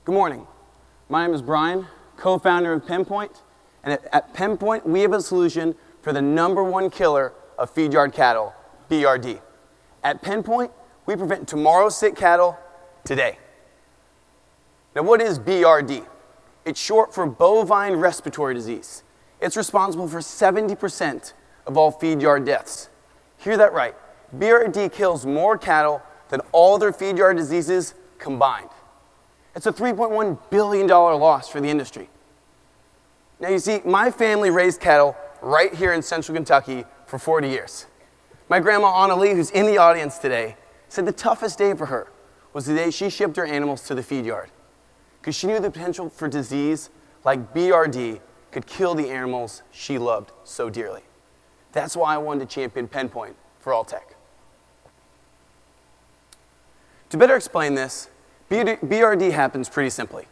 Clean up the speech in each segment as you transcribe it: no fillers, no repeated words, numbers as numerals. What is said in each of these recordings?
Good morning. My name is Brian, co-founder of Penpoint, and at Penpoint, we have a solution for the #1 killer of feed yard cattle, BRD. At Penpoint, we prevent tomorrow's sick cattle today. Now, what is BRD? It's short for bovine respiratory disease. It's responsible for 70% of all feed yard deaths. Hear that right. BRD kills more cattle than all other feed yard diseases combined. It's a $3.1 billion loss for the industry. Now you see, my family raised cattle right here in central Kentucky for 40 years. My grandma Anna Lee, who's in the audience today, said the toughest day for her was the day she shipped her animals to the feed yard, because she knew the potential for disease like BRD could kill the animals she loved so dearly. That's why I wanted to champion Penpoint for all tech. To better explain this, BRD happens pretty simply.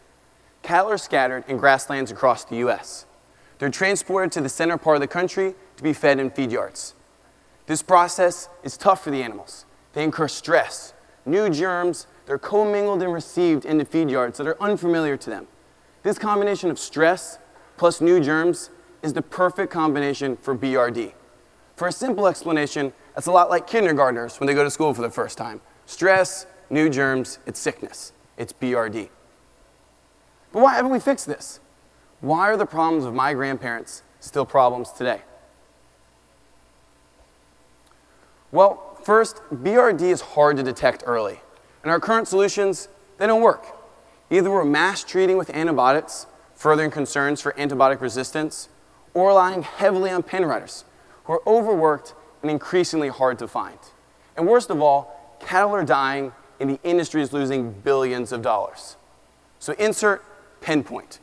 Cattle are scattered in grasslands across the U.S. They're transported to the center part of the country to be fed in feed yards. This process is tough for the animals. They incur stress, new germs, they're commingled and received into feed yards that are unfamiliar to them. This combination of stress plus new germs is the perfect combination for BRD. For a simple explanation, that's a lot like kindergartners when they go to school for the first time. Stress, new germs, it's sickness. It's BRD. But why haven't we fixed this? Why are the problems of my grandparents still problems today? Well, first, BRD is hard to detect early, and our current solutions, they don't work. Either we're mass treating with antibiotics, furthering concerns for antibiotic resistance, or relying heavily on pen riders, who are overworked and increasingly hard to find. And worst of all, cattle are dying and the industry is losing billions of dollars. So insert Penpoint.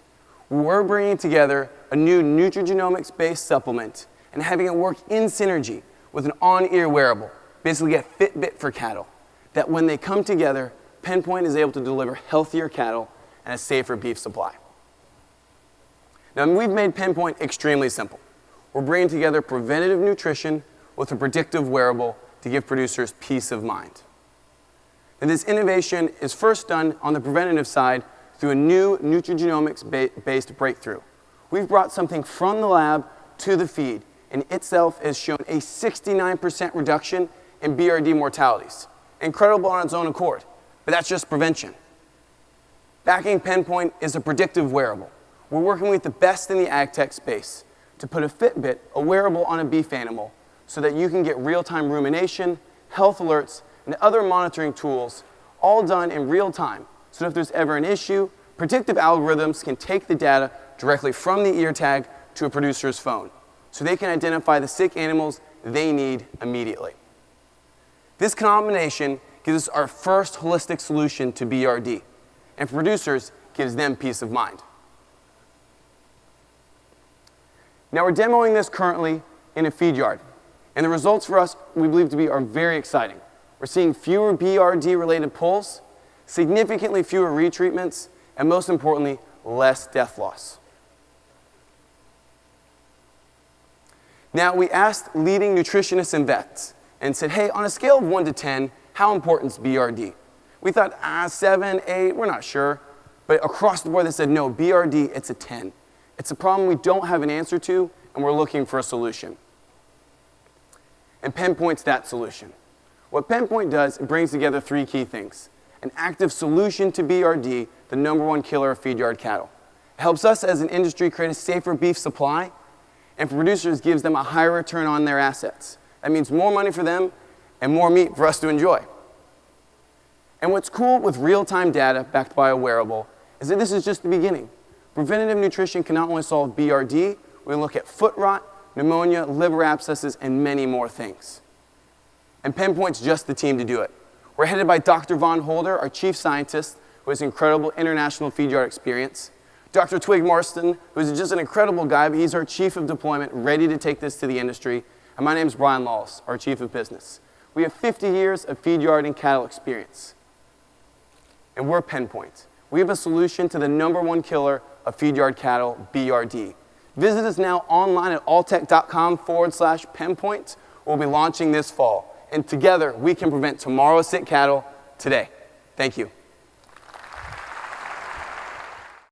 We're bringing together a new nutrigenomics-based supplement and having it work in synergy with an on-ear wearable, basically a Fitbit for cattle, that when they come together, Penpoint is able to deliver healthier cattle and a safer beef supply. Now, we've made Penpoint extremely simple. We're bringing together preventative nutrition with a predictive wearable to give producers peace of mind. And this innovation is first done on the preventative side through a new nutrigenomics-based breakthrough. We've brought something from the lab to the feed, and itself has shown a 69% reduction in BRD mortalities. Incredible on its own accord, but that's just prevention. Backing Penpoint is a predictive wearable. We're working with the best in the ag tech space to put a Fitbit, a wearable on a beef animal, so that you can get real-time rumination, health alerts, and other monitoring tools, all done in real time. So if there's ever an issue, predictive algorithms can take the data directly from the ear tag to a producer's phone, so they can identify the sick animals they need immediately. This combination gives us our first holistic solution to BRD, and for producers, gives them peace of mind. Now we're demoing this currently in a feed yard, and the results for us, we believe to be, are very exciting. We're seeing fewer BRD-related pulls, significantly fewer retreatments, and most importantly, less death loss. Now, we asked leading nutritionists and vets and said, hey, on a scale of 1 to 10, how important is BRD? We thought, 7, 8, we're not sure. But across the board, they said, no, BRD, it's a 10. It's a problem we don't have an answer to, and we're looking for a solution. And Penpoint's that solution. What Penpoint does, it brings together 3 key things. An active solution to BRD, the #1 killer of feed yard cattle. It helps us as an industry create a safer beef supply, and for producers gives them a higher return on their assets. That means more money for them and more meat for us to enjoy. And what's cool with real-time data backed by a wearable is that this is just the beginning. Preventative nutrition can not only solve BRD, we look at foot rot, pneumonia, liver abscesses, and many more things. And Penpoint's just the team to do it. We're headed by Dr. Von Holder, our chief scientist, who has incredible international feed yard experience. Dr. Twig Marston, who's just an incredible guy, but he's our chief of deployment, ready to take this to the industry. And my name is Brian Lawless, our chief of business. We have 50 years of feed yard and cattle experience. And we're Penpoint. We have a solution to the #1 killer of feed yard cattle, BRD. Visit us now online at alltech.com/Penpoint. We'll be launching this fall. And together, we can prevent tomorrow's sick cattle today. Thank you.